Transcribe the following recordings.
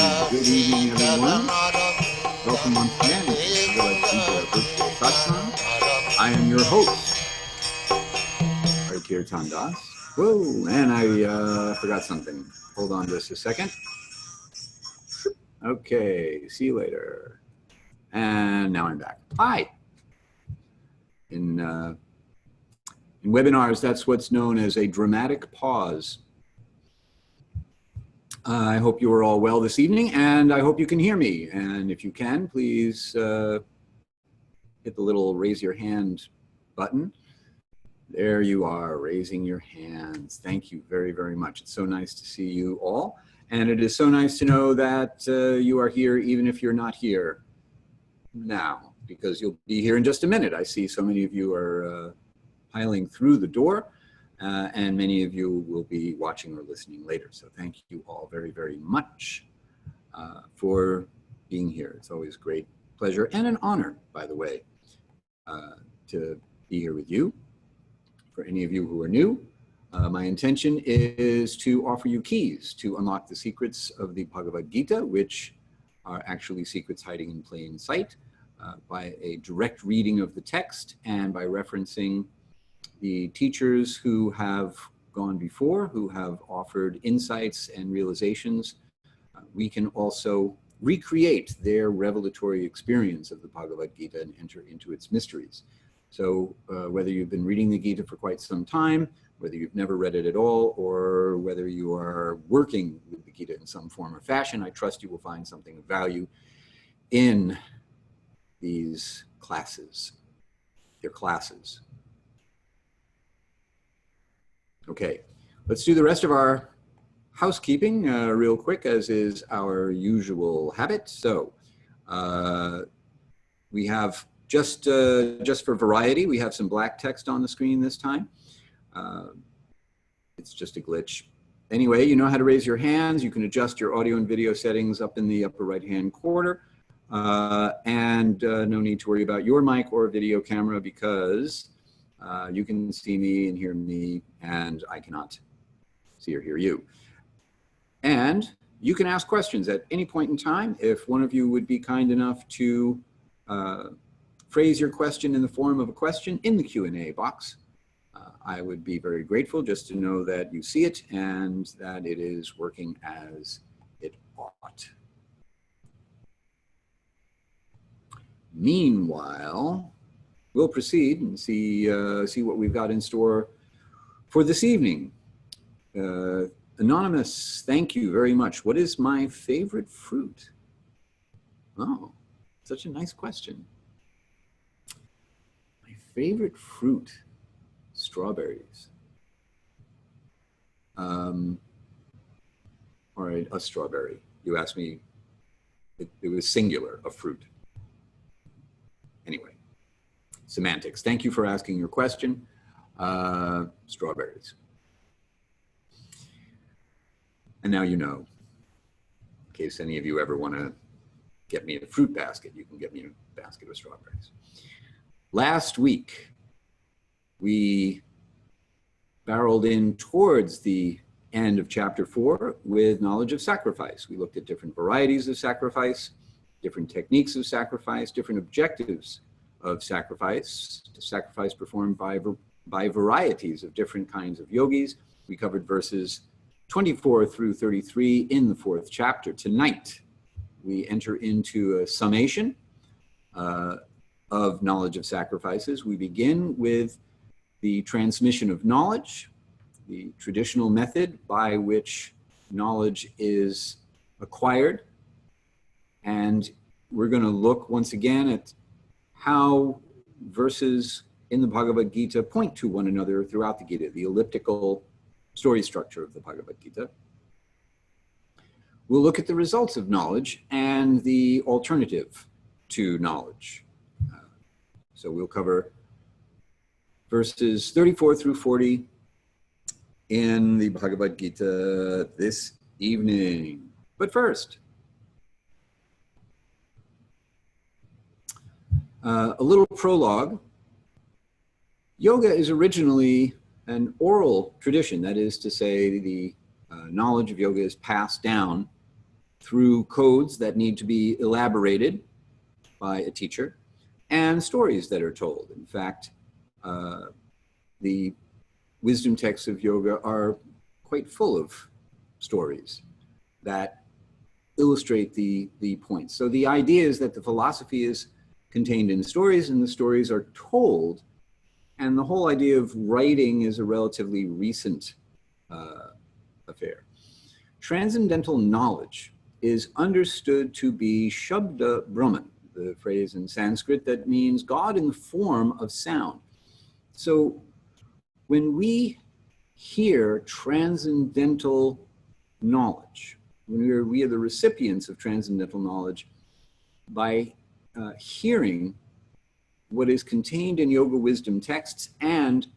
Good evening, everyone. Welcome once again to the Bhagavad-gita virtual Satsang. I am your host, Hari-kirtana. Whoa, and I forgot something. Hold on just a second. Okay, see you later. And now I'm back. Hi. In webinars, that's what's known as a dramatic pause. I hope you are all well this evening, and I hope you can hear me. And if you can, please hit the little raise your hand button. There you are, raising your hands. Thank you very, very much. It's so nice to see you all. And it is so nice to know that you are here, even if you're not here now, because you'll be here in just a minute. I see so many of you are piling through the door. And many of you will be watching or listening later. So thank you all very, very much for being here. It's always a great pleasure and an honor, by the way, to be here with you. For any of you who are new, my intention is to offer you keys to unlock the secrets of the Bhagavad-gita, which are actually secrets hiding in plain sight, by a direct reading of the text and by referencing the teachers who have gone before, who have offered insights and realizations. We can also recreate their revelatory experience of the Bhagavad-gita and enter into its mysteries. So whether you've been reading the Gita for quite some time, whether you've never read it at all, or whether you are working with the Gita in some form or fashion, I trust you will find something of value in these classes, your classes. Okay, let's do the rest of our housekeeping real quick, as is our usual habit. So we have just for variety, we have some black text on the screen this time. It's just a glitch. Anyway, you know how to raise your hands. You can adjust your audio and video settings up in the upper right-hand corner. And no need to worry about your mic or video camera, because you can see me and hear me, and I cannot see or hear you. And you can ask questions at any point in time. If one of you would be kind enough to phrase your question in the form of a question in the Q&A box, I would be very grateful just to know that you see it and that it is working as it ought. Meanwhile, we'll proceed and see what we've got in store for this evening. Anonymous, thank you very much. What is my favorite fruit? Oh, such a nice question. My favorite fruit, strawberries. All right, a strawberry. You asked me, it was singular, a fruit. Anyway. Semantics. Thank you for asking your question. Strawberries. And now you know, in case any of you ever want to get me a fruit basket, you can get me a basket of strawberries. Last week, we barreled in towards the end of chapter 4 with knowledge of sacrifice. We looked at different varieties of sacrifice, different techniques of sacrifice, different objectives of sacrifice performed by varieties of different kinds of yogis. We covered verses 24 through 33 in the 4th chapter. Tonight, we enter into a summation of knowledge of sacrifices. We begin with the transmission of knowledge, the traditional method by which knowledge is acquired. And we're going to look once again at how verses in the Bhagavad-gita point to one another throughout the Gita, the elliptical story structure of the Bhagavad-gita. We'll look at the results of knowledge and the alternative to knowledge. So we'll cover verses 34 through 40 in the Bhagavad-gita this evening. But first, a little prologue. Yoga is originally an oral tradition. That is to say, the knowledge of yoga is passed down through codes that need to be elaborated by a teacher, and stories that are told. In fact, the wisdom texts of yoga are quite full of stories that illustrate the points. So the idea is that the philosophy is contained in the stories, and the stories are told, and the whole idea of writing is a relatively recent affair. Transcendental knowledge is understood to be shabda-brahman, the phrase in Sanskrit that means God in the form of sound. So when we hear transcendental knowledge, when we are the recipients of transcendental knowledge, by hearing what is contained in yoga wisdom texts and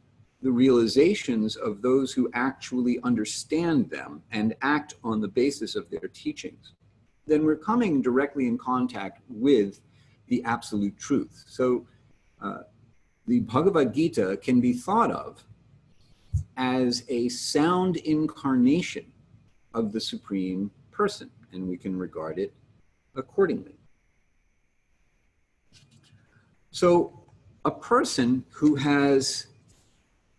the realizations of those who actually understand them and act on the basis of their teachings, then we're coming directly in contact with the absolute truth. So the Bhagavad-gita can be thought of as a sound incarnation of the Supreme Person, and we can regard it accordingly. So a person who has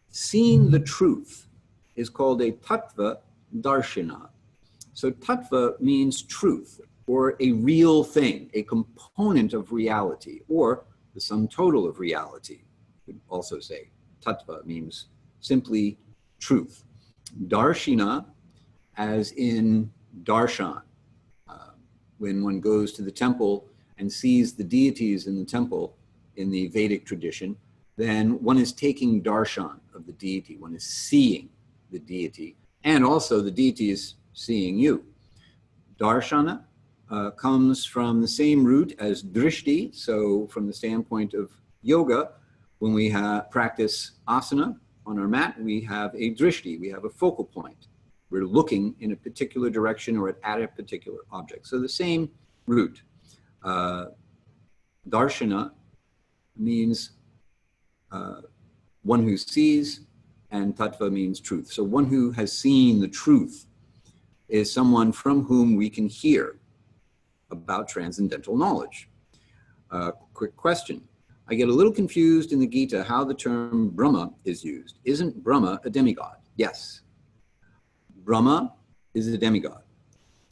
seen the truth is called a tattva darshina. So tattva means truth, or a real thing, a component of reality, or the sum total of reality. We could also say tattva means simply truth. Darshina, as in darshan. When one goes to the temple and sees the deities in the temple in the Vedic tradition, then one is taking darshan of the deity. One is seeing the deity, and also the deity is seeing you. Darshana comes from the same root as drishti. So from the standpoint of yoga, when we practice asana on our mat, we have a drishti, we have a focal point. We're looking in a particular direction or at a particular object. So the same root. Darshana means one who sees, and tattva means truth. So one who has seen the truth is someone from whom we can hear about transcendental knowledge. Quick question. I get a little confused in the Gita how the term Brahma is used. Isn't Brahma a demigod? Yes. Brahma is a demigod.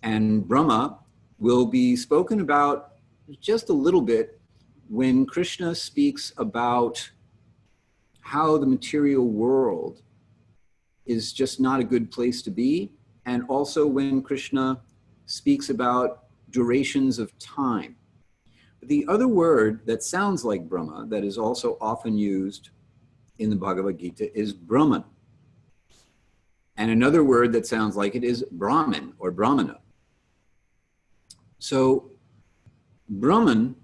And Brahma will be spoken about just a little bit when Krishna speaks about how the material world is just not a good place to be, and also when Krishna speaks about durations of time. The other word that sounds like Brahma, that is also often used in the Bhagavad-gita, is Brahman. And another word that sounds like it is Brahman or Brahmana. So Brahman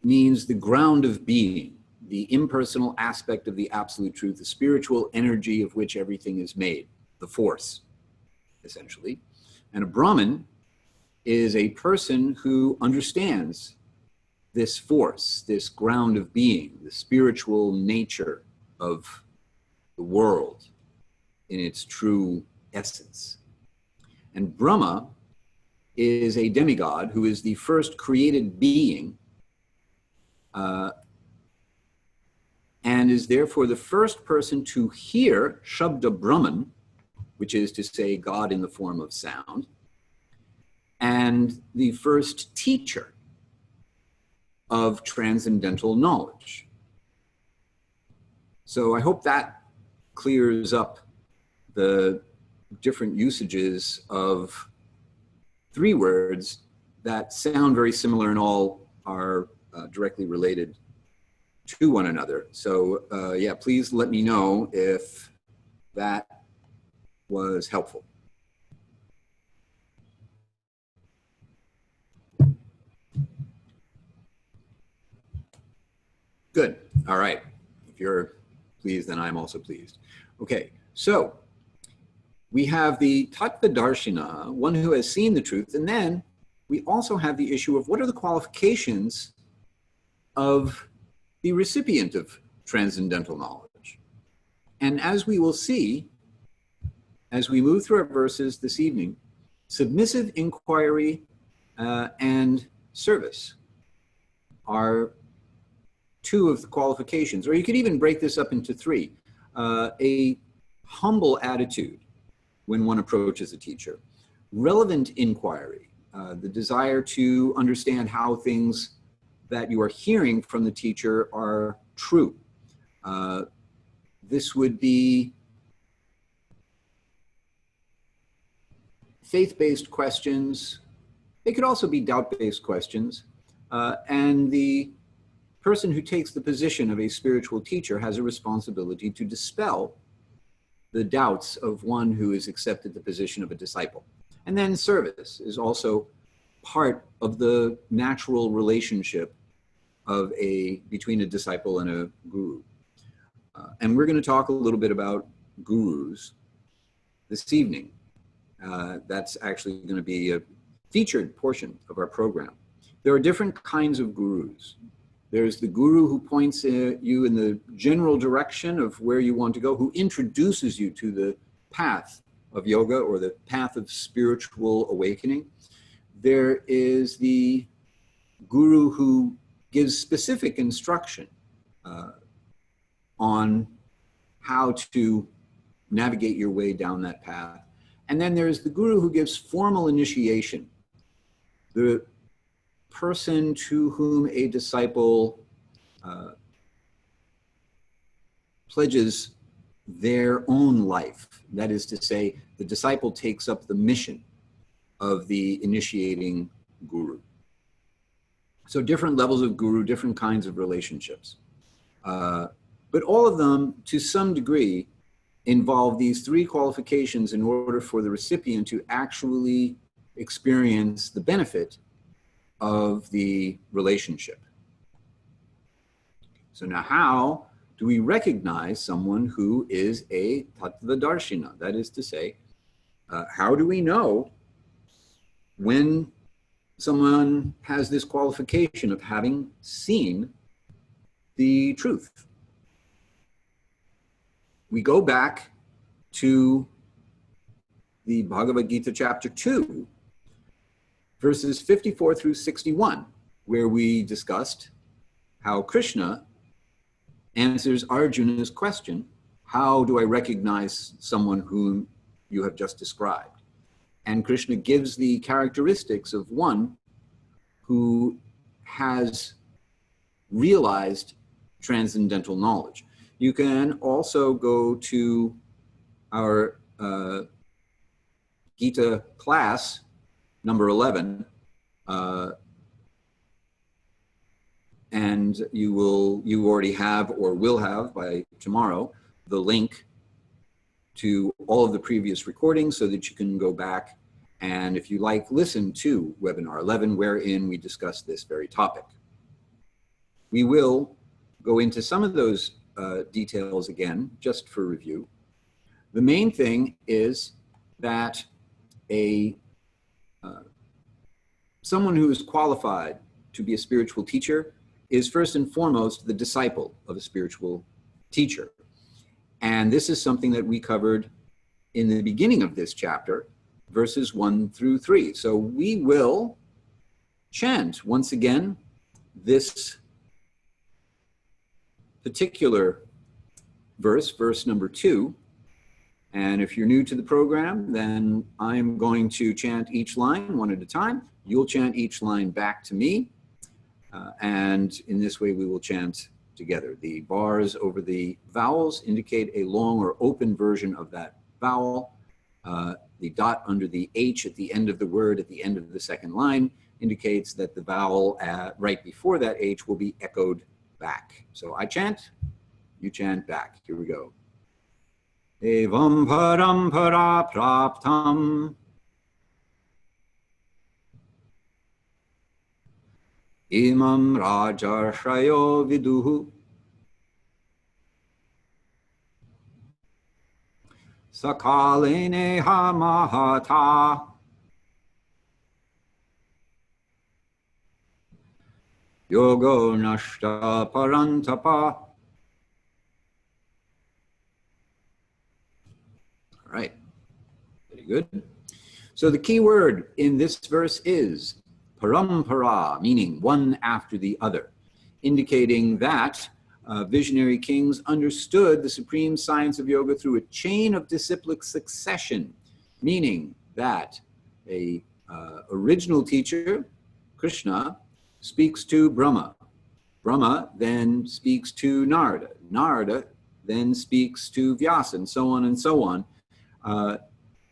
means the ground of being, the impersonal aspect of the absolute truth, the spiritual energy of which everything is made, the force, essentially. And a Brahman is a person who understands this force, this ground of being, the spiritual nature of the world in its true essence. And Brahma is a demigod who is the first created being and is therefore the first person to hear shabda-brahman, which is to say God in the form of sound, and the first teacher of transcendental knowledge. So I hope that clears up the different usages of three words that sound very similar and all are directly related to one another. So yeah, please let me know if that was helpful. Good. All right. If you're pleased, then I'm also pleased. Okay. So we have the tattva darshina, one who has seen the truth, and then we also have the issue of what are the qualifications of the recipient of transcendental knowledge. And as we will see, as we move through our verses this evening, Submissive inquiry and service are two of the qualifications, or you could even break this up into three. A humble attitude when one approaches a teacher, relevant inquiry, the desire to understand how things that you are hearing from the teacher are true. This would be faith-based questions. They could also be doubt-based questions. And the person who takes the position of a spiritual teacher has a responsibility to dispel the doubts of one who has accepted the position of a disciple. And then service is also part of the natural relationship of between a disciple and a guru. And we're going to talk a little bit about gurus this evening. That's actually going to be a featured portion of our program. There are different kinds of gurus. There's the guru who points you in the general direction of where you want to go, who introduces you to the path of yoga or the path of spiritual awakening. There is the guru who gives specific instruction on how to navigate your way down that path. And then there's the guru who gives formal initiation, the person to whom a disciple pledges their own life. That is to say, the disciple takes up the mission of the initiating guru. So different levels of guru, different kinds of relationships. But all of them, to some degree, involve these three qualifications in order for the recipient to actually experience the benefit of the relationship. So now how do we recognize someone who is a tattva-darshina? That is to say, how do we know when someone has this qualification of having seen the truth? We go back to the Bhagavad-gita chapter 2, verses 54 through 61, where we discussed how Krishna answers Arjuna's question, how do I recognize someone whom you have just described? And Krishna gives the characteristics of one who has realized transcendental knowledge. You can also go to our Gita class, number 11, and you already have or will have by tomorrow the link to all of the previous recordings so that you can go back and, if you like, listen to webinar 11, wherein we discuss this very topic. We will go into some of those details again, just for review. The main thing is that someone who is qualified to be a spiritual teacher is first and foremost the disciple of a spiritual teacher. And this is something that we covered in the beginning of this chapter, verses 1 through 3. So we will chant once again this particular verse, verse number 2. And if you're new to the program, then I'm going to chant each line one at a time. You'll chant each line back to me. And in this way, we will chant together. The bars over the vowels indicate a long or open version of that vowel. The dot under the H at the end of the word at the end of the second line indicates that the vowel right before that H will be echoed back. So I chant, you chant back. Here we go. Evam parampara praptam imam rajarshayo viduhu sakalene hamahata yogo nashta parantapa. All right, very good. So the key word in this verse is parampara, meaning one after the other, indicating that visionary kings understood the supreme science of yoga through a chain of disciplic succession, meaning that a original teacher, Krishna, speaks to Brahma. Brahma then speaks to Narada. Narada then speaks to Vyasa, and so on and so on.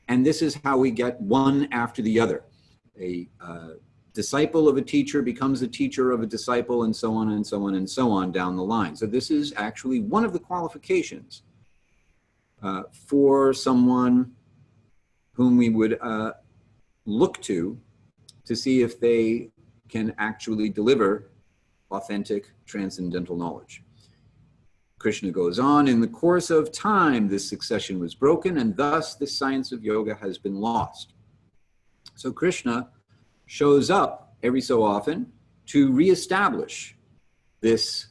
And this is how we get one after the other. A disciple of a teacher becomes a teacher of a disciple, and so on and so on and so on down the line. So this is actually one of the qualifications for someone whom we would look to see if they can actually deliver authentic transcendental knowledge. Krishna goes on, in the course of time, this succession was broken, and thus the science of yoga has been lost. So Krishna shows up every so often to reestablish this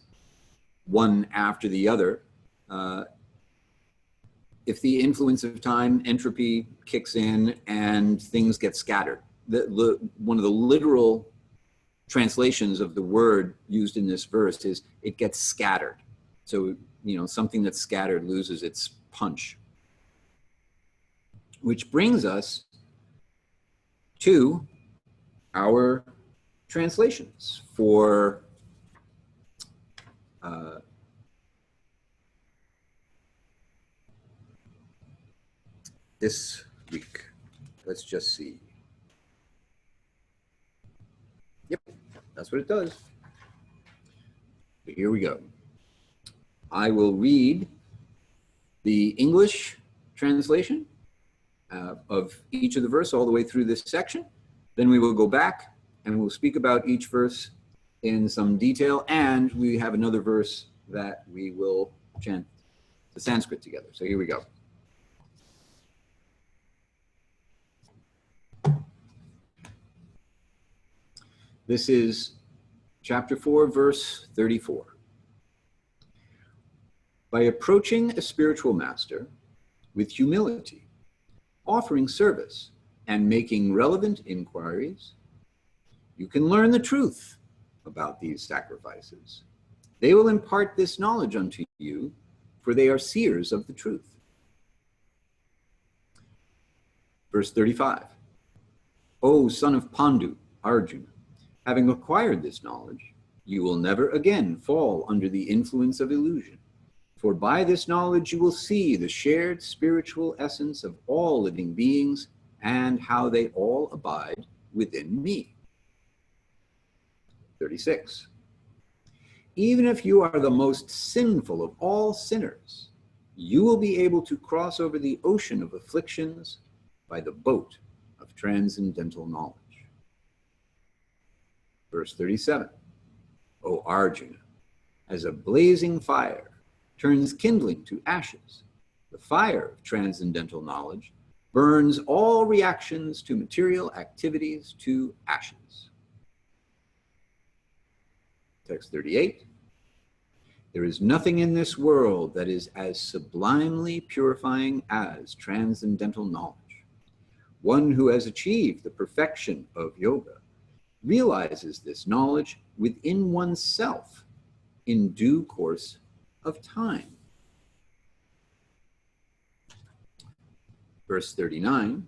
one after the other. If the influence of time, entropy kicks in and things get scattered. One of the literal translations of the word used in this verse is it gets scattered. So, you know, something that's scattered loses its punch. Which brings us to our translations for this week. Let's just see. Yep, that's what it does. Here we go. I will read the English translation of each of the verse all the way through this section. Then we will go back and we'll speak about each verse in some detail, and we have another verse that we will chant the Sanskrit together. So here we go. This is chapter 4, verse 34. By approaching a spiritual master with humility, offering service, and making relevant inquiries, you can learn the truth about these sacrifices. They will impart this knowledge unto you, for they are seers of the truth. Verse 35. O son of Pandu, Arjuna, having acquired this knowledge, you will never again fall under the influence of illusion. For by this knowledge you will see the shared spiritual essence of all living beings and how they all abide within me. 36. Even if you are the most sinful of all sinners, you will be able to cross over the ocean of afflictions by the boat of transcendental knowledge. Verse 37. O Arjuna, as a blazing fire turns kindling to ashes, the fire of transcendental knowledge burns all reactions to material activities to ashes. Text 38. There is nothing in this world that is as sublimely purifying as transcendental knowledge. One who has achieved the perfection of yoga realizes this knowledge within oneself in due course of time. Verse 39,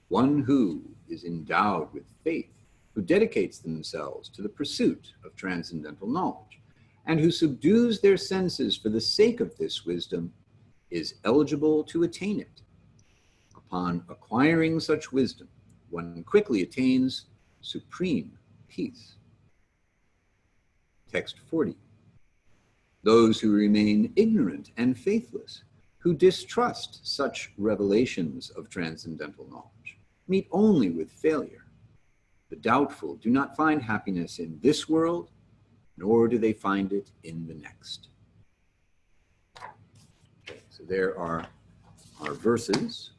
one who is endowed with faith, who dedicates themselves to the pursuit of transcendental knowledge, and who subdues their senses for the sake of this wisdom, is eligible to attain it. Upon acquiring such wisdom, one quickly attains supreme peace. Text 40. Those who remain ignorant and faithless, who distrust such revelations of transcendental knowledge, meet only with failure. The doubtful do not find happiness in this world, nor do they find it in the next. Okay, so there are our verses.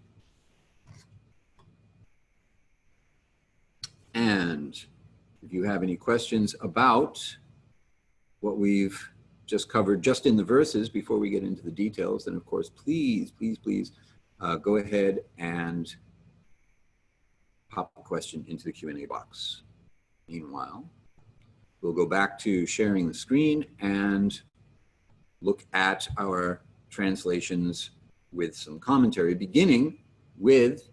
And if you have any questions about what we've just covered just in the verses before we get into the details, then of course, please go ahead and pop a question into the Q&A box. Meanwhile, we'll go back to sharing the screen and look at our translations with some commentary, beginning with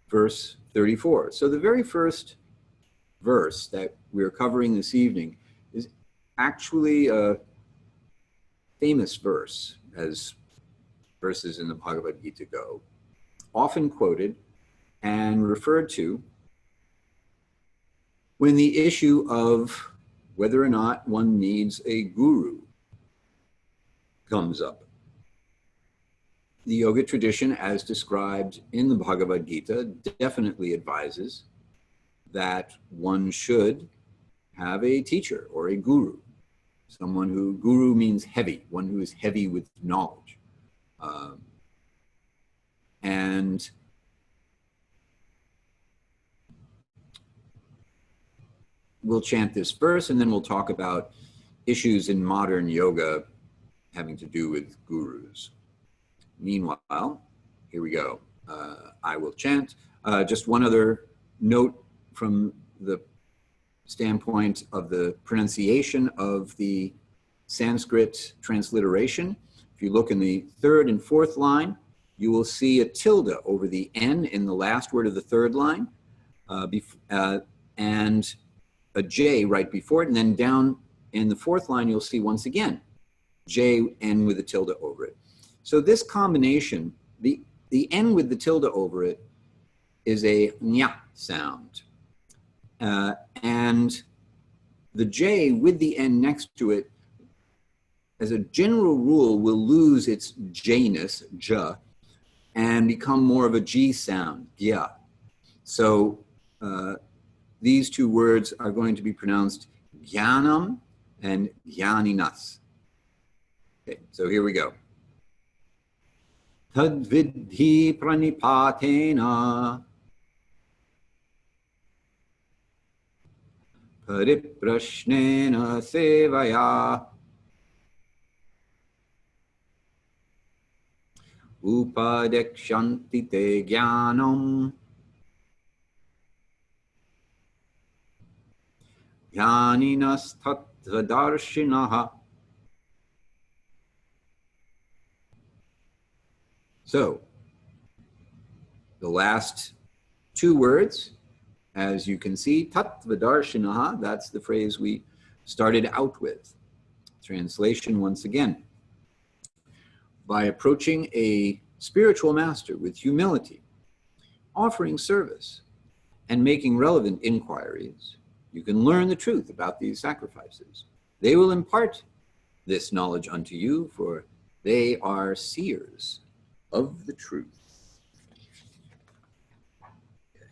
verse 34. So the very first verse that we're covering this evening is actually a famous verse, as verses in the Bhagavad-gita go, often quoted and referred to when the issue of whether or not one needs a guru comes up. The yoga tradition, as described in the Bhagavad-gita, definitely advises that one should have a teacher or a guru, someone who, guru means heavy, one who is heavy with knowledge. And we'll chant this verse and then we'll talk about issues in modern yoga having to do with gurus. Meanwhile, here we go. I will chant. Just one other note from the standpoint of the pronunciation of the Sanskrit transliteration. If you look in the third and fourth line, you will see a tilde over the N in the last word of the third line, and a J right before it, and then down in the fourth line, you'll see once again, J, N with a tilde over it. So this combination, the N with the tilde over it is a nya sound. And the J with the N next to it, as a general rule, will lose its J-ness, J, and become more of a G sound, gya. So these two words are going to be pronounced jnanam and jnaninas. Okay, so here we go. Tad vidhi pranipatena pariprashnena sevaya upadekshanti te jnanam jnaninas tattvadarshinaha. So, the last two words, as you can see, tattvadarshinaha, that's the phrase we started out with. Translation once again. By approaching a spiritual master with humility, offering service, and making relevant inquiries, you can learn the truth about these sacrifices. They will impart this knowledge unto you, for they are seers of the truth. Okay.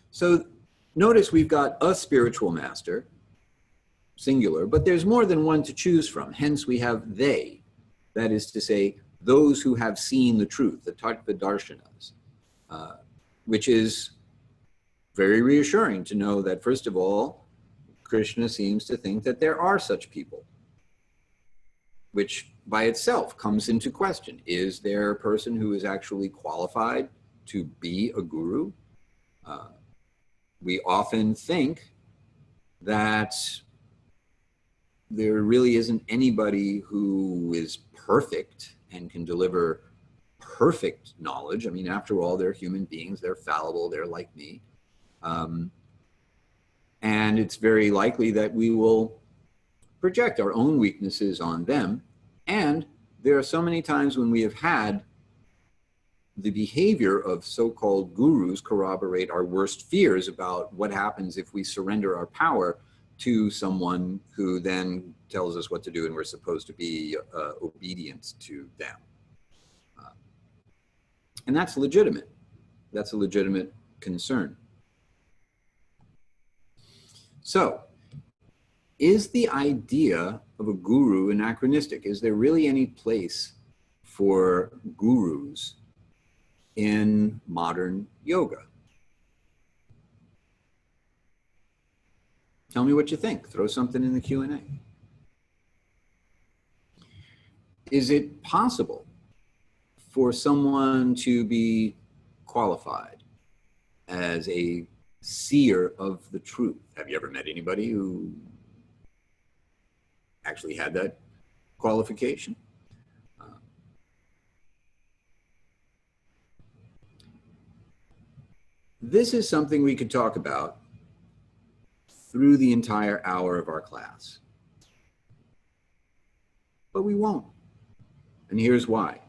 So notice we've got a spiritual master, singular, but there's more than one to choose from. Hence we have they, that is to say, those who have seen the truth, the tattva-darshanas, which is very reassuring to know that, first of all, Krishna seems to think that there are such people, which by itself comes into question. Is there a person who is actually qualified to be a guru? We often think that there really isn't anybody who is perfect and can deliver perfect knowledge. I mean, after all, they're human beings, they're fallible, they're like me. And it's very likely that we will project our own weaknesses on them. And there are so many times when we have had the behavior of so-called gurus corroborate our worst fears about what happens if we surrender our power to someone who then tells us what to do and we're supposed to be obedient to them. And that's legitimate. That's a legitimate concern. So, is the idea of a guru anachronistic? Is there really any place for gurus in modern yoga? Tell me what you think. Throw something in the Q&A. Is it possible for someone to be qualified as a seer of the truth. Have you ever met anybody who actually had that qualification? This is something we could talk about through the entire hour of our class. But we won't. And here's why.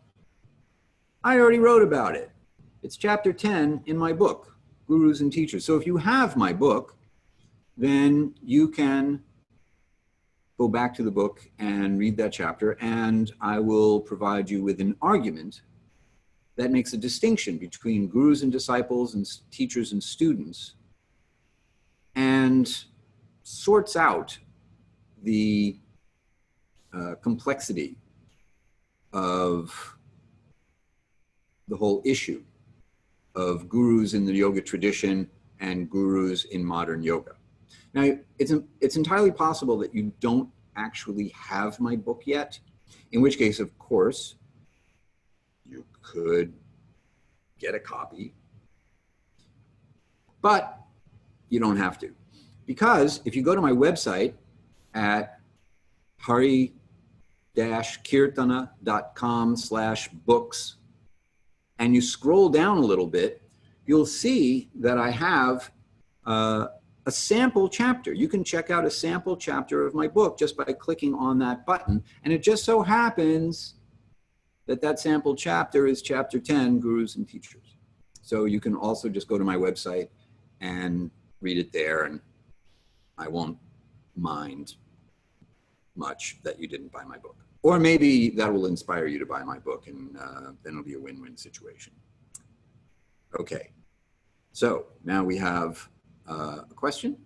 I already wrote about it. It's chapter 10 in my book, Gurus and Teachers. So if you have my book, then you can go back to the book and read that chapter, and I will provide you with an argument that makes a distinction between gurus and disciples and teachers and students, and sorts out the complexity of the whole issue of gurus in the yoga tradition and gurus in modern yoga. Now, it's entirely possible that you don't actually have my book yet, in which case, of course, you could get a copy, but you don't have to. Because if you go to my website at Hari-kirtana.com/books, and you scroll down a little bit, you'll see that I have a sample chapter. You can check out a sample chapter of my book just by clicking on that button. And it just so happens that that sample chapter is chapter 10, Gurus and Teachers. So you can also just go to my website and read it there, and I won't mind much that you didn't buy my book. Or maybe that will inspire you to buy my book, and then it'll be a win-win situation. Okay, so now we have a question.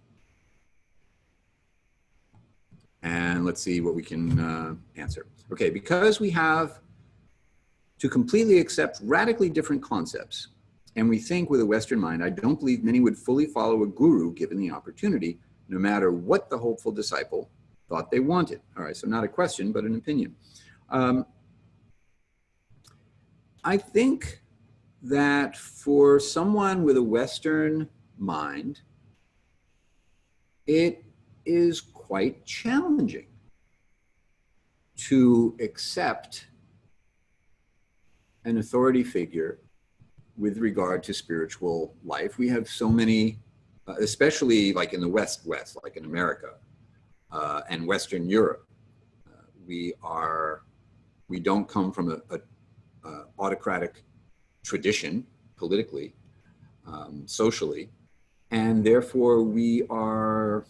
And let's see what we can answer. Okay, because we have to completely accept radically different concepts, and we think with a Western mind, I don't believe many would fully follow a guru given the opportunity, no matter what the hopeful disciple thought they wanted. All right, so not a question, but an opinion. I think that for someone with a Western mind, it is quite challenging to accept an authority figure with regard to spiritual life. We have so many, especially like in the West, like in America and Western Europe. We don't come from a autocratic tradition politically, socially, and therefore we are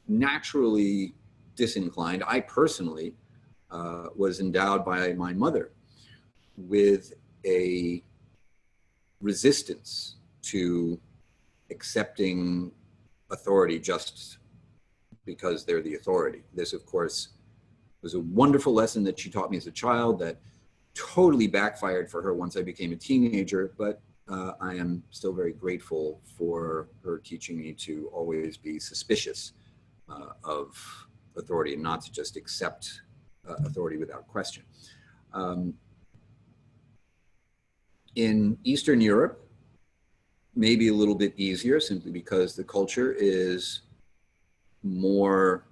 naturally disinclined. I personally was endowed by my mother with a resistance to accepting authority just because they're the authority. This, of course, was a wonderful lesson that she taught me as a child that totally backfired for her once I became a teenager, but I am still very grateful for her teaching me to always be suspicious of authority and not to just accept authority without question. In Eastern Europe, maybe a little bit easier simply because the culture is more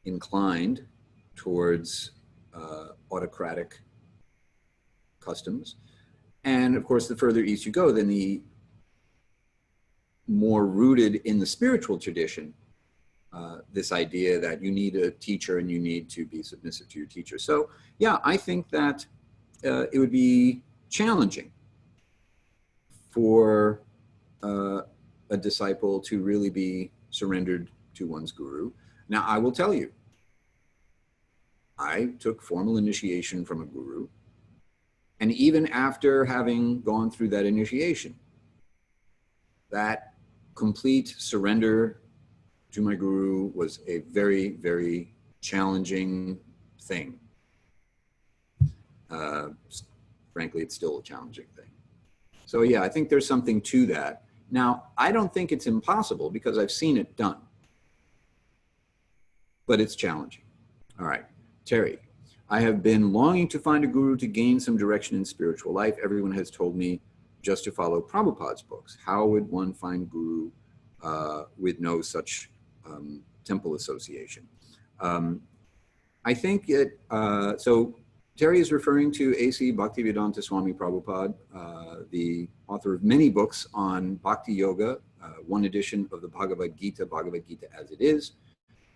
inclined towards autocratic customs. And of course, the further east you go, then the more rooted in the spiritual tradition, this idea that you need a teacher and you need to be submissive to your teacher. So yeah, I think that it would be challenging for a disciple to really be surrendered to one's guru. Now, I will tell you, I took formal initiation from a guru, and even after having gone through that initiation, that complete surrender to my guru was a very, very challenging thing. Frankly, it's still a challenging thing. So yeah, I think there's something to that. Now, I don't think it's impossible because I've seen it done, but it's challenging. All right, Terry, I have been longing to find a guru to gain some direction in spiritual life. Everyone has told me just to follow Prabhupada's books. How would one find guru with no such temple association? I think so Terry is referring to A.C. Bhaktivedanta Swami Prabhupada, the author of many books on Bhakti Yoga, one edition of the Bhagavad-gita, Bhagavad-gita as it is,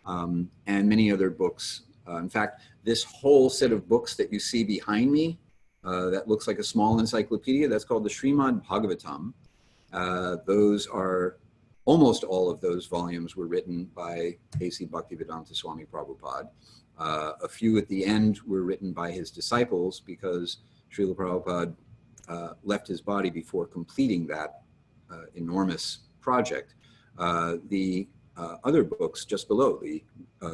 and many other books. In fact, this whole set of books that you see behind me, that looks like a small encyclopedia, that's called the Srimad Bhagavatam. Those are, almost all of those volumes were written by A.C. Bhaktivedanta Swami Prabhupada. A few at the end were written by his disciples because Srila Prabhupada left his body before completing that enormous project. The other books just below, the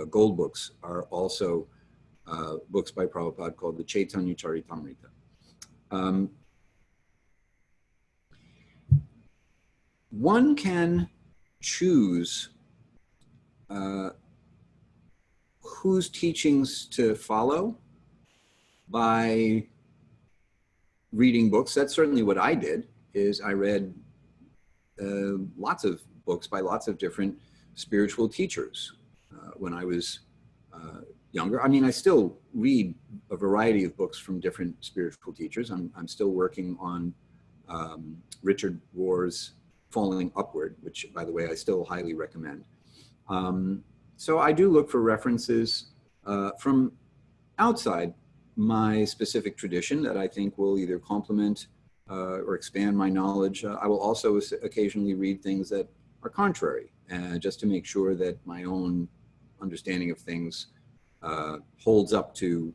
gold books, are also books by Prabhupada called the Chaitanya Charitamrita. One can choose whose teachings to follow by reading books. That's certainly what I did, is I read lots of books by lots of different spiritual teachers when I was younger. I mean, I still read a variety of books from different spiritual teachers. I'm still working on Richard Rohr's Falling Upward, which, by the way, I still highly recommend. So I do look for references from outside my specific tradition that I think will either complement or expand my knowledge. I will also occasionally read things that are contrary, just to make sure that my own understanding of things holds up to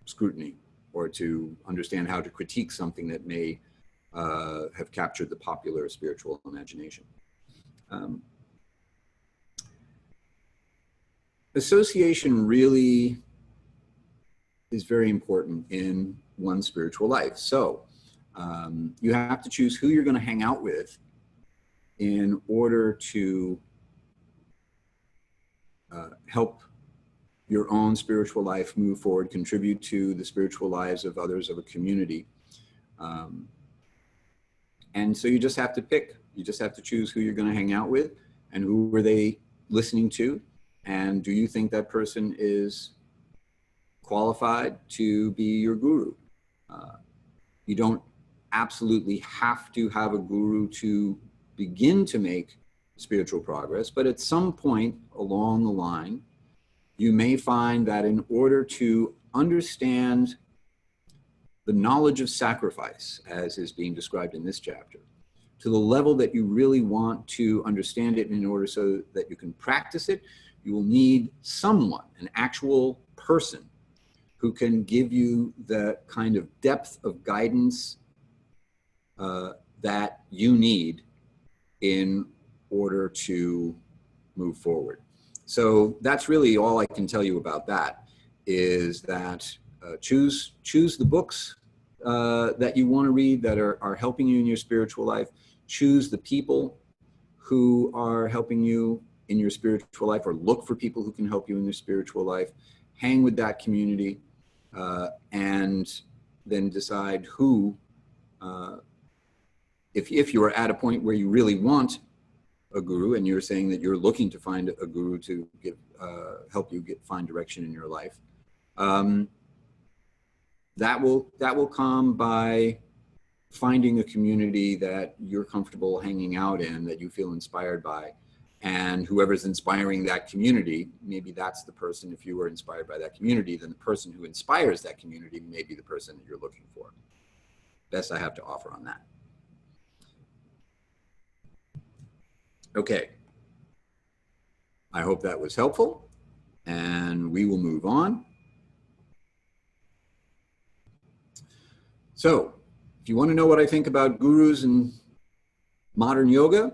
scrutiny, or to understand how to critique something that may have captured the popular spiritual imagination. Association really is very important in one's spiritual life. So you have to choose who you're going to hang out with in order to help your own spiritual life move forward, contribute to the spiritual lives of others of a community. And so you just have to pick. You just have to choose who you're going to hang out with, and who are they listening to, and do you think that person is qualified to be your guru? You don't absolutely have to have a guru to begin to make spiritual progress, but at some point along the line, you may find that in order to understand the knowledge of sacrifice, as is being described in this chapter, to the level that you really want to understand it in order so that you can practice it, you will need someone, an actual person, who can give you the kind of depth of guidance that you need in order to move forward. So that's really all I can tell you about that, is that choose the books that you want to read that are helping you in your spiritual life. Choose the people who are helping you in your spiritual life, or look for people who can help you in your spiritual life. Hang with that community, and then decide who, if you are at a point where you really want a guru, and you're saying that you're looking to find a guru to help you find direction in your life, that will come by finding a community that you're comfortable hanging out in, that you feel inspired by. And whoever's inspiring that community, maybe that's the person. If you were inspired by that community, then the person who inspires that community may be the person that you're looking for. Best I have to offer on that. Okay. I hope that was helpful, and we will move on. So, if you want to know what I think about gurus and modern yoga,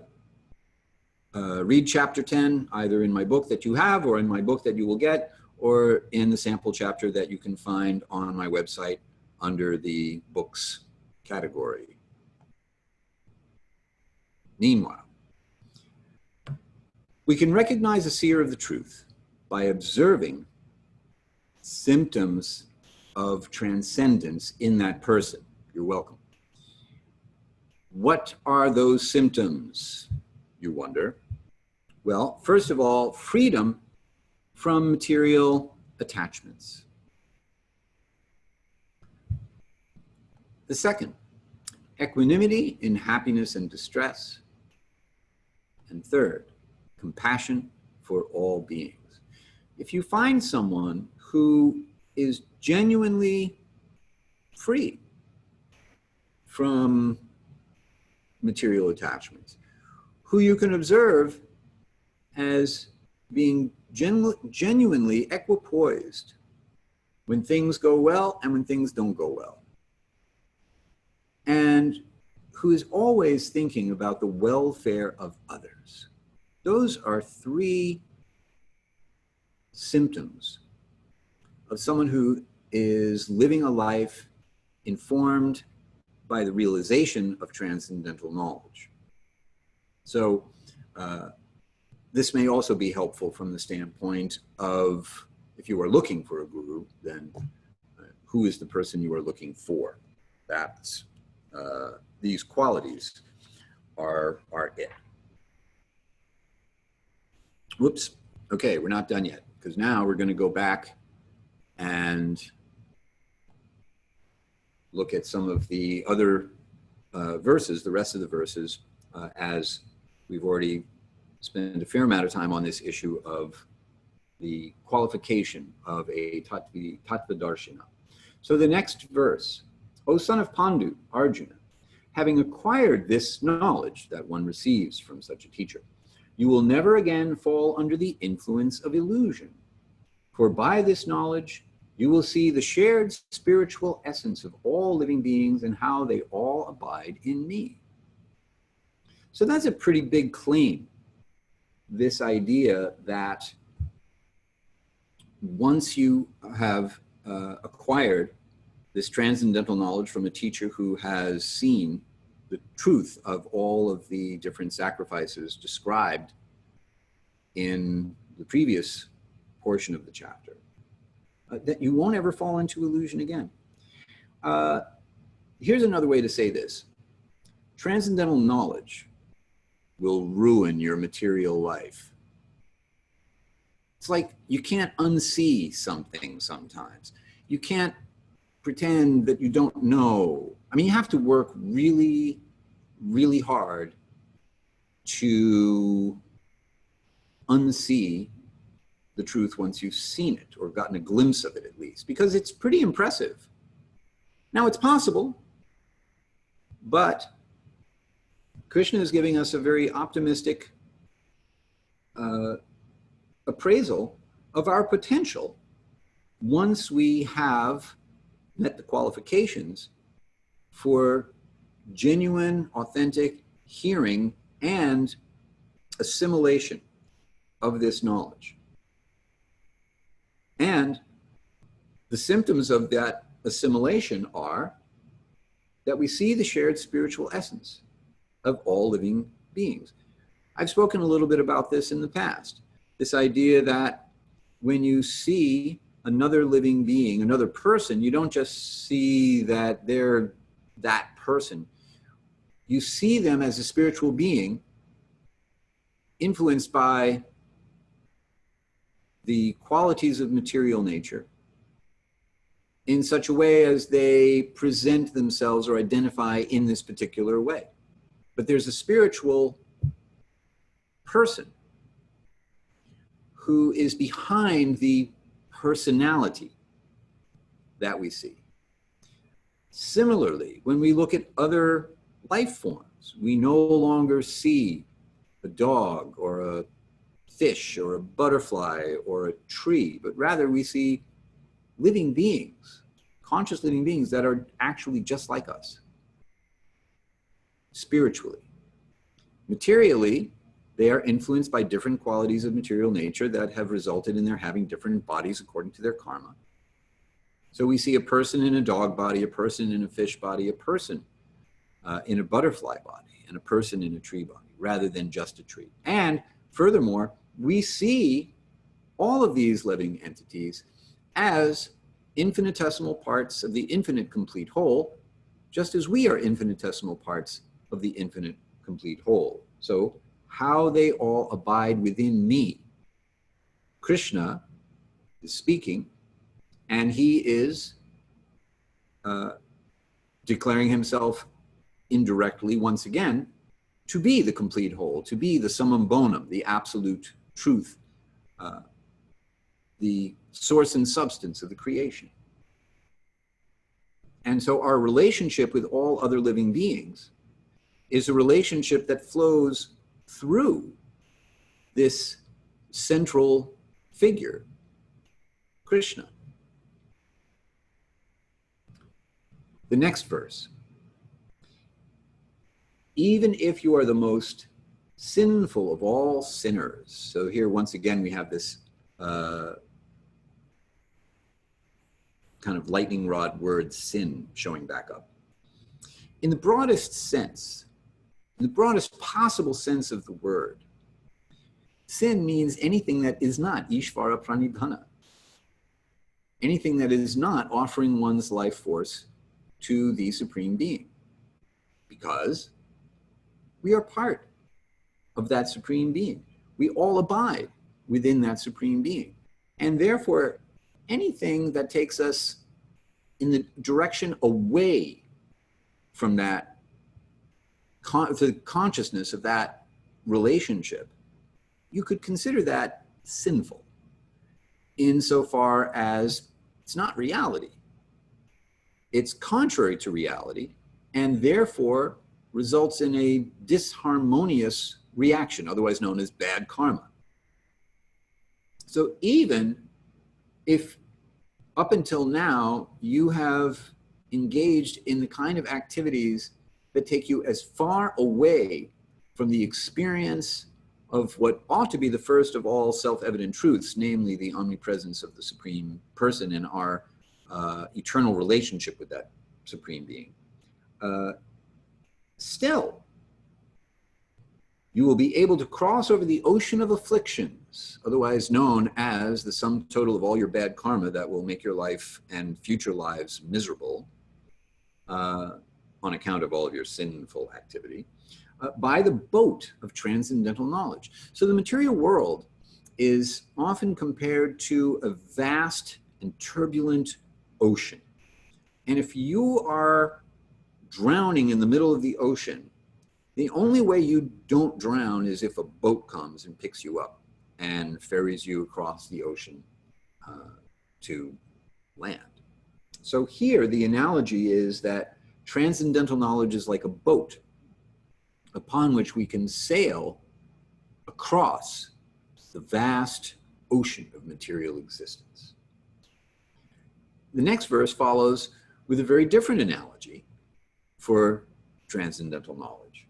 read chapter 10, either in my book that you have, or in my book that you will get, or in the sample chapter that you can find on my website under the books category. Meanwhile, we can recognize a seer of the truth by observing symptoms of transcendence in that person. You're welcome. What are those symptoms, you wonder? Well, first of all, freedom from material attachments. The second, equanimity in happiness and distress. And third, compassion for all beings. If you find someone who is genuinely free from material attachments, who you can observe as being genuinely equipoised when things go well and when things don't go well, and who is always thinking about the welfare of others. Those are three symptoms of someone who is living a life informed by the realization of transcendental knowledge. So this may also be helpful from the standpoint of, if you are looking for a guru, then who is the person you are looking for? That's these qualities are it. Whoops. Okay, we're not done yet, because now we're going to go back and look at some of the other verses, the rest of the verses, as we've already spent a fair amount of time on this issue of the qualification of a tattva-darshina. So the next verse, O son of Pandu, Arjuna, having acquired this knowledge that one receives from such a teacher, you will never again fall under the influence of illusion. For by this knowledge, you will see the shared spiritual essence of all living beings and how they all abide in me. So that's a pretty big claim, this idea that once you have acquired this transcendental knowledge from a teacher who has seen the truth of all of the different sacrifices described in the previous portion of the chapter, that you won't ever fall into illusion again. Here's another way to say this. Transcendental knowledge will ruin your material life. It's like you can't unsee something sometimes. You can't pretend that you don't know. I mean, you have to work really, really hard to unsee the truth once you've seen it or gotten a glimpse of it at least, because it's pretty impressive. Now, it's possible, but Krishna is giving us a very optimistic appraisal of our potential once we have met the qualifications for genuine, authentic hearing and assimilation of this knowledge. And the symptoms of that assimilation are that we see the shared spiritual essence of all living beings. I've spoken a little bit about this in the past. This idea that when you see another living being, another person, you don't just see that they're that person. You see them as a spiritual being influenced by the qualities of material nature in such a way as they present themselves or identify in this particular way. But there's a spiritual person who is behind the personality that we see. Similarly, when we look at other life forms, we no longer see a dog or a fish or a butterfly or a tree, but rather we see living beings, conscious living beings that are actually just like us, spiritually. Materially, they are influenced by different qualities of material nature that have resulted in their having different bodies according to their karma. So we see a person in a dog body, a person in a fish body, a person in a butterfly body, and a person in a tree body, rather than just a tree. And furthermore, we see all of these living entities as infinitesimal parts of the infinite complete whole, just as we are infinitesimal parts of the infinite complete whole. So how they all abide within me. Krishna is speaking, and he is declaring himself indirectly once again to be the complete whole, to be the summum bonum, the absolute truth, the source and substance of the creation. And so our relationship with all other living beings is a relationship that flows through this central figure, Krishna. The next verse. Even if you are the most sinful of all sinners. So here, once again, we have this kind of lightning rod word, sin, showing back up. In the broadest sense, in the broadest possible sense of the word, sin means anything that is not Ishvara Pranidhana. Anything that is not offering one's life force to the Supreme Being. Because we are part of that Supreme Being. We all abide within that Supreme Being. And therefore, anything that takes us in the direction away from that, the consciousness of that relationship, you could consider that sinful, insofar as it's not reality. It's contrary to reality, and therefore results in a disharmonious reaction, otherwise known as bad karma. So even if up until now you have engaged in the kind of activities that take you as far away from the experience of what ought to be the first of all self-evident truths, namely the omnipresence of the Supreme Person and our eternal relationship with that Supreme Being, still, you will be able to cross over the ocean of afflictions, otherwise known as the sum total of all your bad karma that will make your life and future lives miserable on account of all of your sinful activity, by the boat of transcendental knowledge. So the material world is often compared to a vast and turbulent ocean. And if you are drowning in the middle of the ocean, the only way you don't drown is if a boat comes and picks you up and ferries you across the ocean to land. So here, the analogy is that transcendental knowledge is like a boat upon which we can sail across the vast ocean of material existence. The next verse follows with a very different analogy for transcendental knowledge.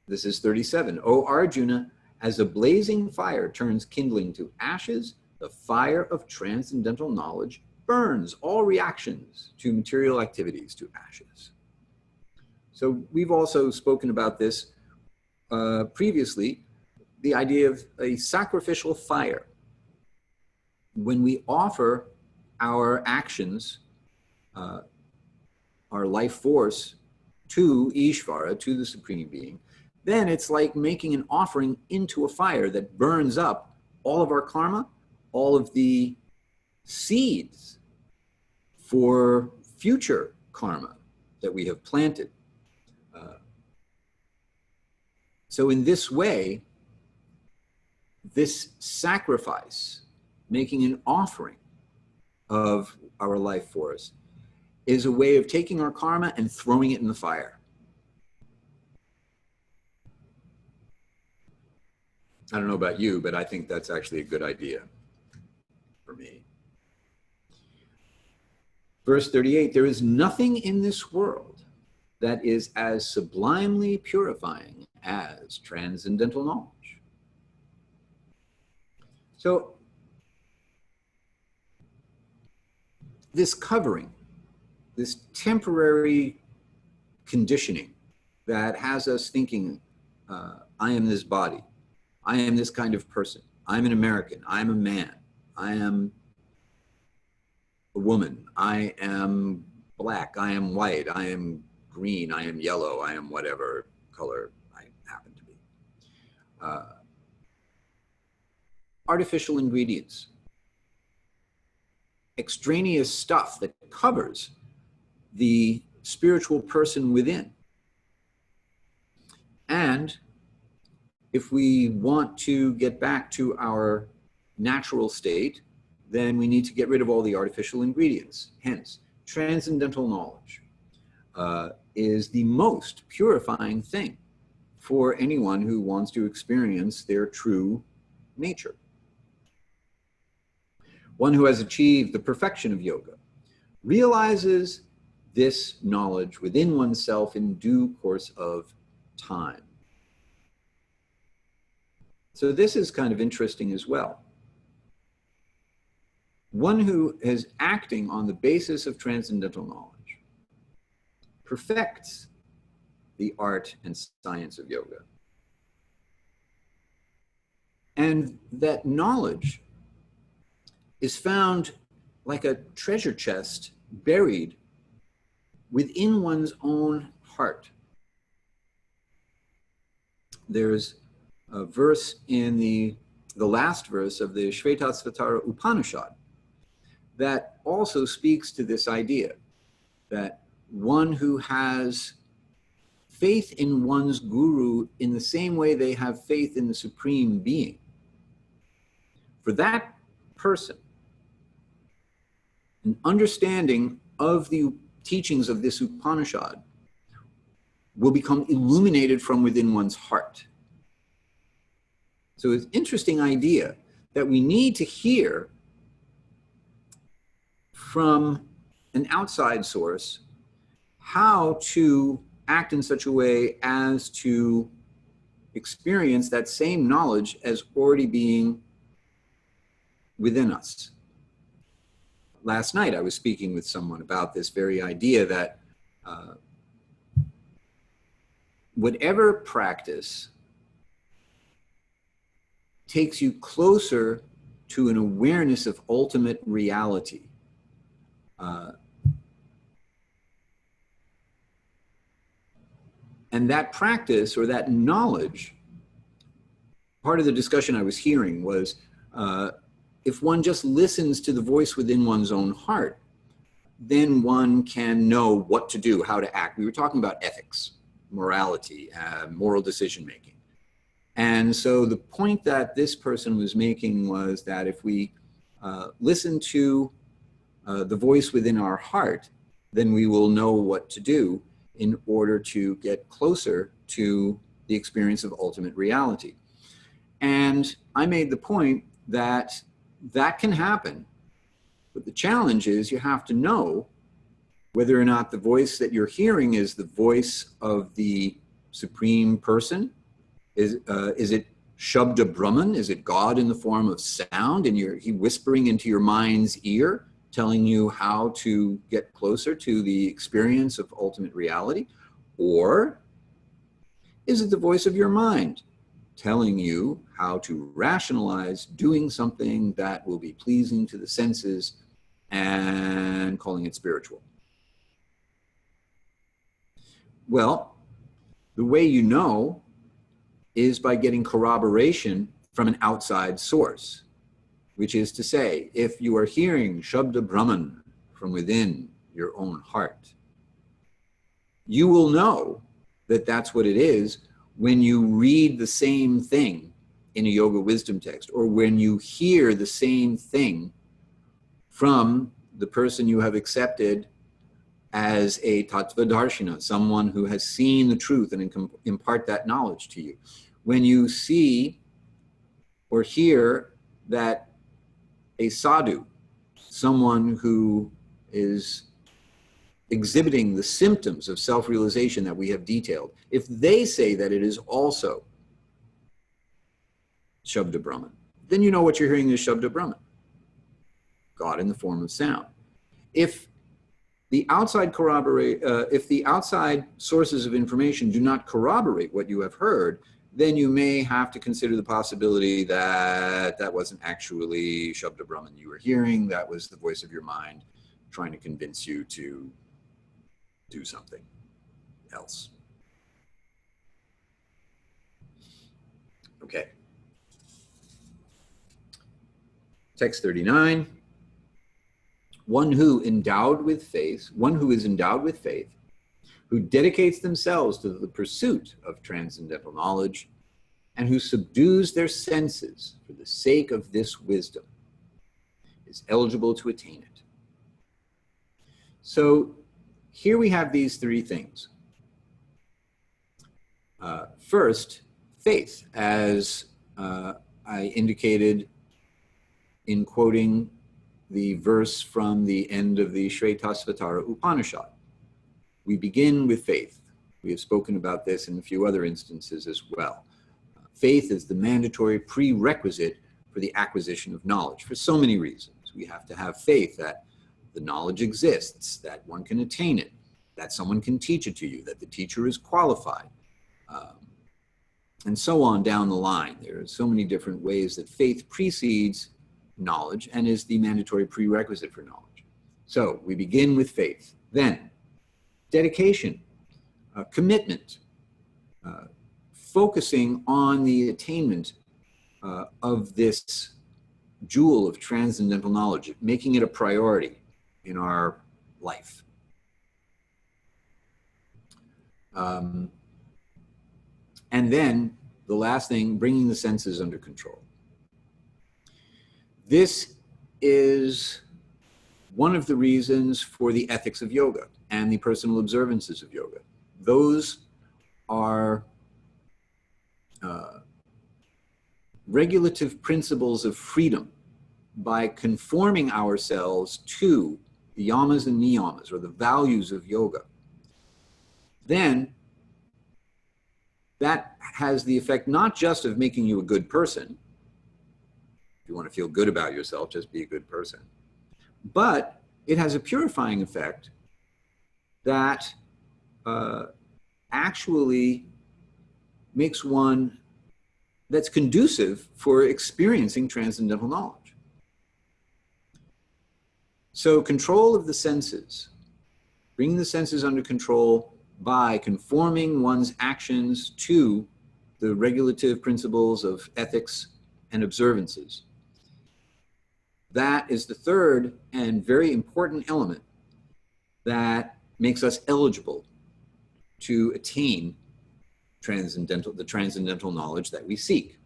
This is 37. O Arjuna, as a blazing fire turns kindling to ashes, the fire of transcendental knowledge burns all reactions to material activities to ashes. So we've also spoken about this previously, the idea of a sacrificial fire. When we offer our actions, our life force to Ishvara, to the Supreme Being, then it's like making an offering into a fire that burns up all of our karma, all of the seeds for future karma that we have planted. So in this way, this sacrifice, making an offering of our life force, is a way of taking our karma and throwing it in the fire. I don't know about you, but I think that's actually a good idea for me. Verse 38, there is nothing in this world that is as sublimely purifying as transcendental knowledge. So this covering, this temporary conditioning that has us thinking, I am this body, I am this kind of person, I'm an American, I'm a man, I am a woman, I am black, I am white, I am green, I am yellow, I am whatever color I happen to be. Artificial ingredients, extraneous stuff that covers the spiritual person within. And if we want to get back to our natural state, then we need to get rid of all the artificial ingredients. Hence, transcendental knowledge is the most purifying thing for anyone who wants to experience their true nature. One who has achieved the perfection of yoga realizes this knowledge within oneself in due course of time. So this is kind of interesting as well. One who is acting on the basis of transcendental knowledge perfects the art and science of yoga. And that knowledge is found like a treasure chest buried within one's own heart. There's a verse in the last verse of the Shvetasvatara Upanishad that also speaks to this idea that one who has faith in one's guru in the same way they have faith in the Supreme Being, for that person, an understanding of the teachings of this Upanishad will become illuminated from within one's heart. So it's an interesting idea that we need to hear from an outside source how to act in such a way as to experience that same knowledge as already being within us. Last night I was speaking with someone about this very idea that whatever practice takes you closer to an awareness of ultimate reality, and that practice or that knowledge, part of the discussion I was hearing was if one just listens to the voice within one's own heart, then one can know what to do, how to act. We were talking about ethics, morality, moral decision-making. And so the point that this person was making was that if we listen to the voice within our heart, then we will know what to do in order to get closer to the experience of ultimate reality. And I made the point that that can happen, but the challenge is you have to know whether or not the voice that you're hearing is the voice of the Supreme Person. Is it shabda-brahman? Is it God in the form of sound and he whispering into your mind's ear, telling you how to get closer to the experience of ultimate reality? Or is it the voice of your mind telling you how to rationalize doing something that will be pleasing to the senses and calling it spiritual? Well, the way you know is by getting corroboration from an outside source, which is to say, if you are hearing shabda-brahman from within your own heart, you will know that that's what it is when you read the same thing in a yoga wisdom text, or when you hear the same thing from the person you have accepted as a tattva-darshina, someone who has seen the truth and can impart that knowledge to you. When you see or hear that a sadhu, someone who is exhibiting the symptoms of self-realization that we have detailed, if they say that it is also shabda-brahman, then you know what you're hearing is shabda-brahman, God in the form of sound. If the outside sources of information do not corroborate what you have heard, then you may have to consider the possibility that that wasn't actually shabda-brahman you were hearing, that was the voice of your mind trying to convince you to do something. else. Okay. Text 39. One who is endowed with faith, who dedicates themselves to the pursuit of transcendental knowledge, and who subdues their senses for the sake of this wisdom, is eligible to attain it. So here we have these three things. First, faith, as I indicated in quoting the verse from the end of the Shvetasvatara Upanishad. We begin with faith. We have spoken about this in a few other instances as well. Faith is the mandatory prerequisite for the acquisition of knowledge for so many reasons. We have to have faith that the knowledge exists, that one can attain it, that someone can teach it to you, that the teacher is qualified, and so on down the line. There are so many different ways that faith precedes knowledge and is the mandatory prerequisite for knowledge. So we begin with faith. Then dedication, commitment, focusing on the attainment of this jewel of transcendental knowledge, making it a priority in our life. And then the last thing, bringing the senses under control. This is one of the reasons for the ethics of yoga and the personal observances of yoga. Those are regulative principles of freedom by conforming ourselves to the yamas and niyamas, or the values of yoga. Then that has the effect not just of making you a good person. If you want to feel good about yourself, just be a good person. But it has a purifying effect that actually makes one that's conducive for experiencing transcendental knowledge. So control of the senses, bringing the senses under control by conforming one's actions to the regulative principles of ethics and observances. That is the third and very important element that makes us eligible to attain the transcendental knowledge that we seek.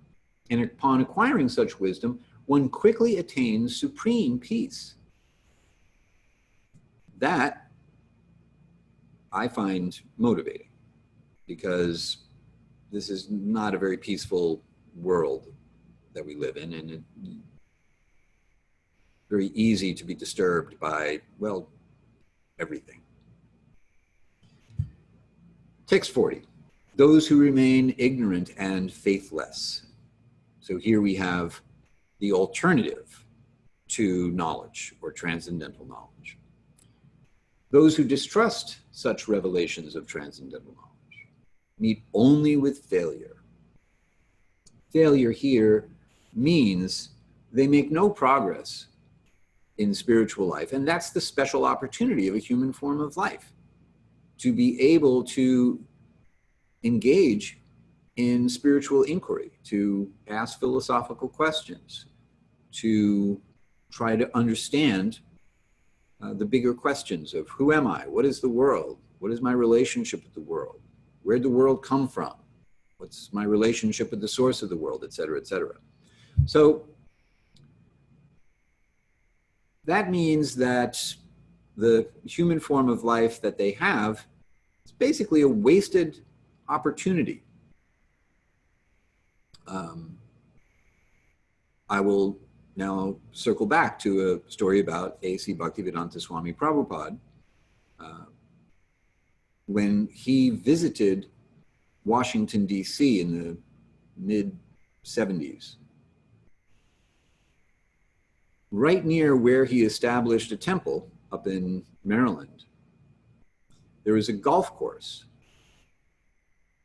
And upon acquiring such wisdom, one quickly attains supreme peace. That I find motivating, because this is not a very peaceful world that we live in, and it's very easy to be disturbed by, well, everything. Text 40, those who remain ignorant and faithless. So here we have the alternative to knowledge or transcendental knowledge. Those who distrust such revelations of transcendental knowledge meet only with failure. Failure here means they make no progress in spiritual life, and that's the special opportunity of a human form of life, to be able to engage in spiritual inquiry, to ask philosophical questions, to try to understand the bigger questions of who am I? What is the world? What is my relationship with the world? Where did the world come from? What's my relationship with the source of the world, et cetera, et cetera. So that means that the human form of life that they have is basically a wasted opportunity. I will now circle back to a story about A.C. Bhaktivedanta Swami Prabhupada when he visited Washington, D.C. in the mid-70s. Right near where he established a temple up in Maryland, there was a golf course.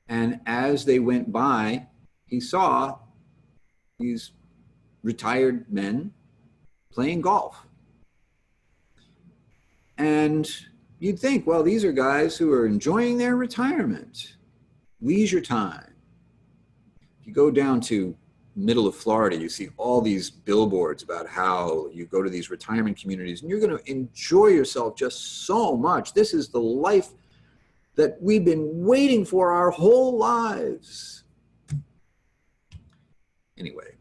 And as they went by, he saw these retired men playing golf. And, you'd think, well, these are guys who are enjoying their retirement, leisure time. If you go down to middle of Florida, you see all these billboards about how you go to these retirement communities and you're going to enjoy yourself just so much. This is the life that we've been waiting for our whole lives. Anyway,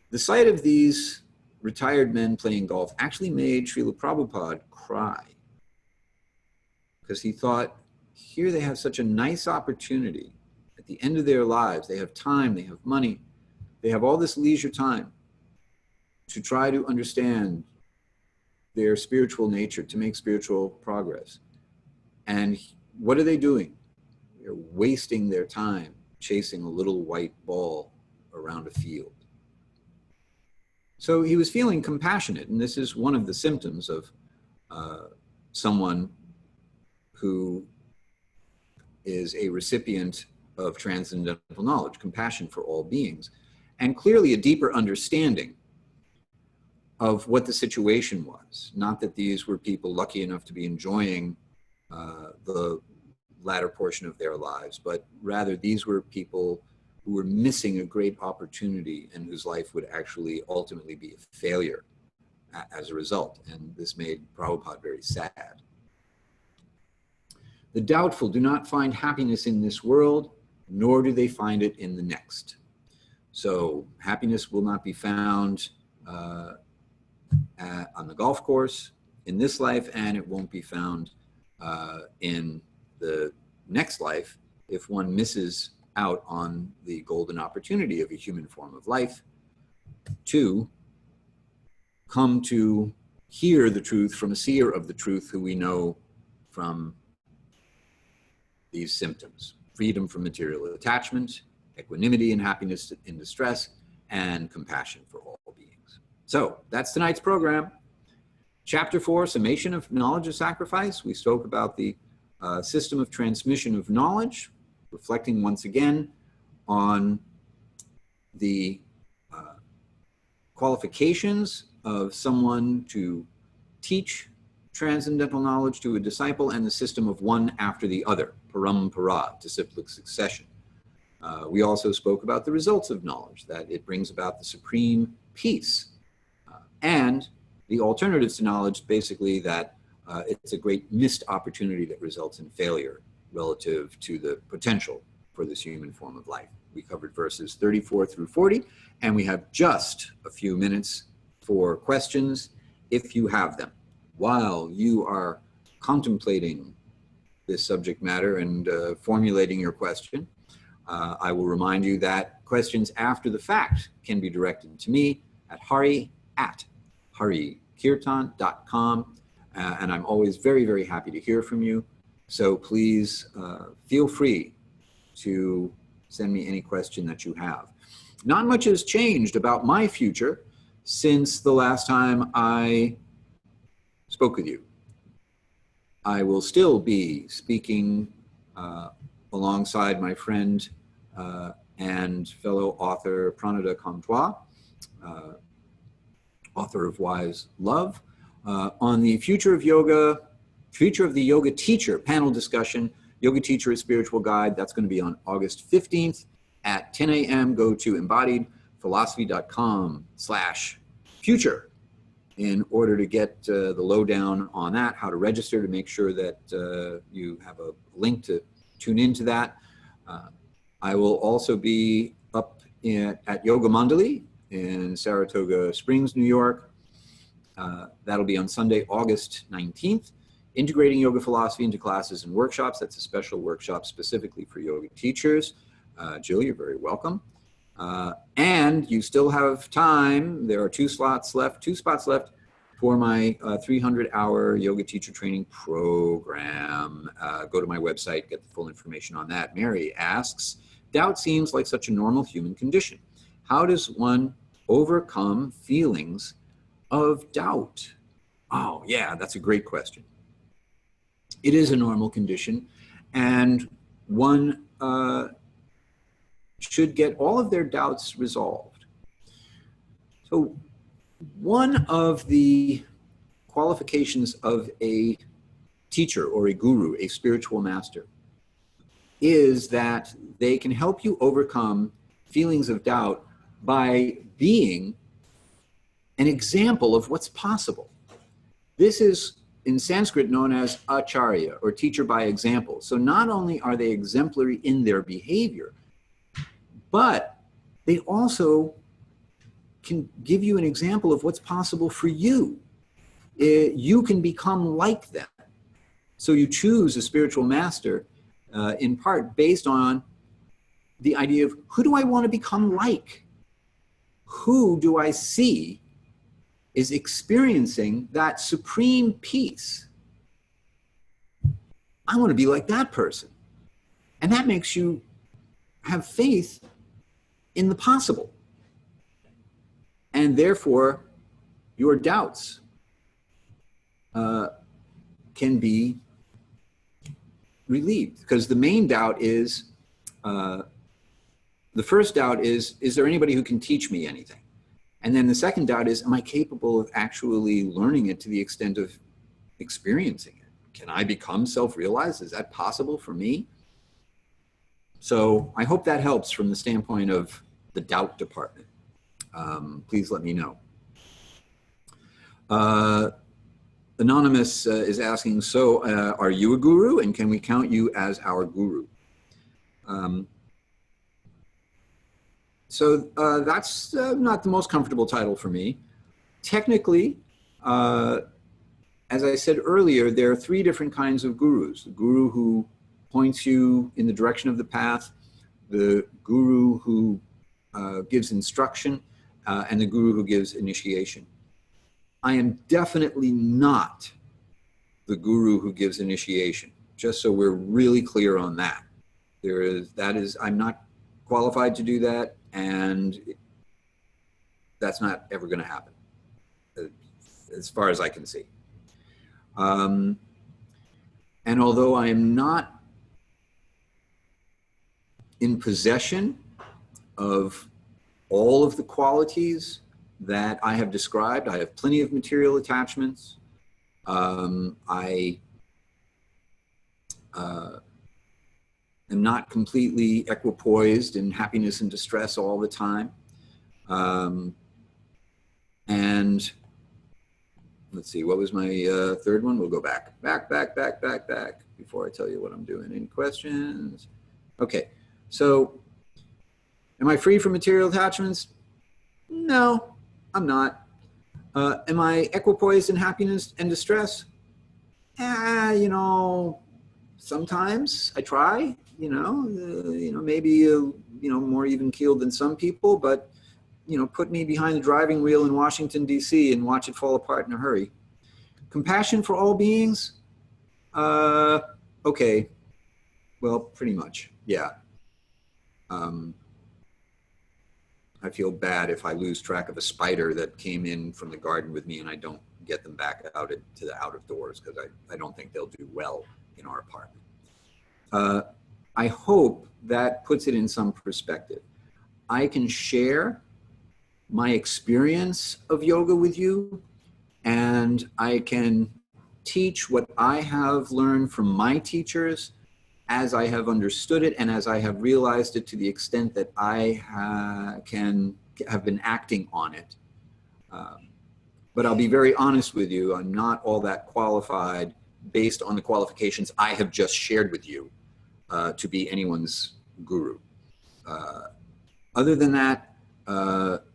the sight of these retired men playing golf actually made Srila Prabhupada cry, because he thought, here they have such a nice opportunity. At the end of their lives, they have time, they have money, they have all this leisure time to try to understand their spiritual nature, to make spiritual progress. And what are they doing? They're wasting their time chasing a little white ball around a field. So he was feeling compassionate, and this is one of the symptoms of someone who is a recipient of transcendental knowledge, compassion for all beings, and clearly a deeper understanding of what the situation was. Not that these were people lucky enough to be enjoying the latter portion of their lives, but rather these were people who were missing a great opportunity and whose life would actually ultimately be a failure as a result. And this made Prabhupada very sad. The doubtful do not find happiness in this world, nor do they find it in the next. So happiness will not be found on the golf course in this life, and it won't be found in the next life if one misses out on the golden opportunity of a human form of life to come to hear the truth from a seer of the truth who we know from these symptoms: freedom from material attachment, equanimity and happiness in distress, and compassion for all beings. So that's tonight's program. Chapter 4, Summation of Knowledge of Sacrifice. We spoke about the system of transmission of knowledge, reflecting once again on the qualifications of someone to teach transcendental knowledge to a disciple, and the system of one after the other, parampara, disciplic succession. We also spoke about the results of knowledge, that it brings about the supreme peace, and the alternatives to knowledge, basically that it's a great missed opportunity that results in failure relative to the potential for this human form of life. We covered verses 34 through 40, and we have just a few minutes for questions, if you have them. While you are contemplating this subject matter and formulating your question, I will remind you that questions after the fact can be directed to me at Hari@Hari-kirtana.com, and I'm always very, very happy to hear from you. So please feel free to send me any question that you have. Not much has changed about my future since the last time I spoke with you. I will still be speaking alongside my friend and fellow author Pranada Kamtwa, author of Wise Love, on the Future of Yoga, Future of the Yoga Teacher panel discussion, Yoga Teacher, a Spiritual Guide. That's going to be on August 15th at 10 a.m. Go to embodiedphilosophy.com/future in order to get the lowdown on that, how to register, to make sure that you have a link to tune into that. I will also be up at Yoga Mandali in Saratoga Springs, New York. That'll be on Sunday, August 19th. Integrating yoga philosophy into classes and workshops. That's a special workshop specifically for yoga teachers. Jill, you're very welcome. And you still have time. There are two spots left for my 300-hour yoga teacher training program. Go to my website, get the full information on that. Mary asks, doubt seems like such a normal human condition. How does one overcome feelings of doubt? Oh, yeah, that's a great question. It is a normal condition, and one should get all of their doubts resolved. So one of the qualifications of a teacher or a guru, a spiritual master, is that they can help you overcome feelings of doubt by being an example of what's possible. This is in Sanskrit known as acharya, or teacher by example. So not only are they exemplary in their behavior, but they also can give you an example of what's possible for you. You can become like them. So you choose a spiritual master in part based on the idea of, who do I want to become like? Who do I see is experiencing that supreme peace? I want to be like that person. And that makes you have faith in the possible. And therefore, your doubts can be relieved. Because the main doubt is, the first doubt is there anybody who can teach me anything? And then the second doubt is, am I capable of actually learning it to the extent of experiencing it? Can I become self-realized? Is that possible for me? So I hope that helps from the standpoint of the doubt department. Please let me know. Anonymous is asking, so are you a guru, and can we count you as our guru? So that's not the most comfortable title for me. Technically, as I said earlier, there are three different kinds of gurus. The guru who points you in the direction of the path, the guru who gives instruction, and the guru who gives initiation. I am definitely not the guru who gives initiation, just so we're really clear on that. I'm not qualified to do that, and that's not ever going to happen, as far as I can see. And although I am not in possession of all of the qualities that I have described, I have plenty of material attachments. I am not completely equipoised in happiness and distress all the time. And let's see, what was my third one? We'll go back before I tell you what I'm doing. Any questions? Okay, so am I free from material attachments? No, I'm not. Am I equipoised in happiness and distress? You know, sometimes I try, maybe, more even keeled than some people, but, put me behind the driving wheel in Washington, D.C. and watch it fall apart in a hurry. Compassion for all beings? Okay. Well, pretty much, yeah. I feel bad if I lose track of a spider that came in from the garden with me and I don't get them back out to the out of doors, because I don't think they'll do well in our apartment. I hope that puts it in some perspective. I can share my experience of yoga with you, and I can teach what I have learned from my teachers as I have understood it and as I have realized it to the extent that I have been acting on it. But I'll be very honest with you, I'm not all that qualified based on the qualifications I have just shared with you to be anyone's guru. Other than that,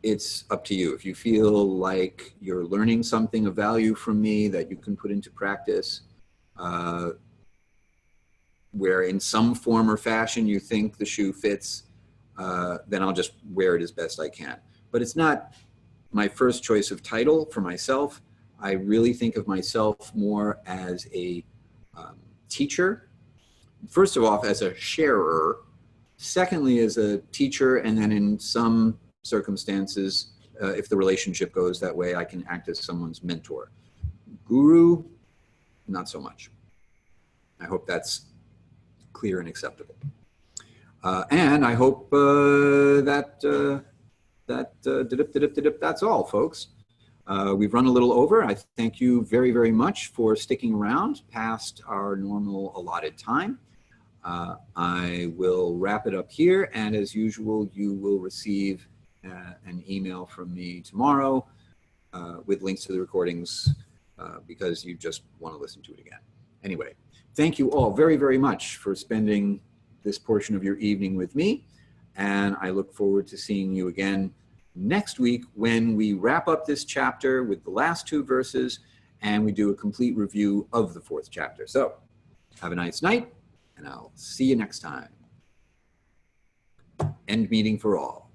it's up to you. If you feel like you're learning something of value from me that you can put into practice, where in some form or fashion you think the shoe fits, then I'll just wear it as best I can. But it's not my first choice of title for myself. I really think of myself more as a teacher. First of all, as a sharer. Secondly, as a teacher, and then in some circumstances, if the relationship goes that way, I can act as someone's mentor. Guru, not so much. I hope that's clear and acceptable. And I hope that's all, folks. We've run a little over. I thank you very, very much for sticking around past our normal allotted time. I will wrap it up here, and as usual, you will receive an email from me tomorrow with links to the recordings because you just want to listen to it again. Anyway, thank you all very, very much for spending this portion of your evening with me, and I look forward to seeing you again next week when we wrap up this chapter with the last 2 verses and we do a complete review of the 4th chapter. So have a nice night, and I'll see you next time. End meeting for all.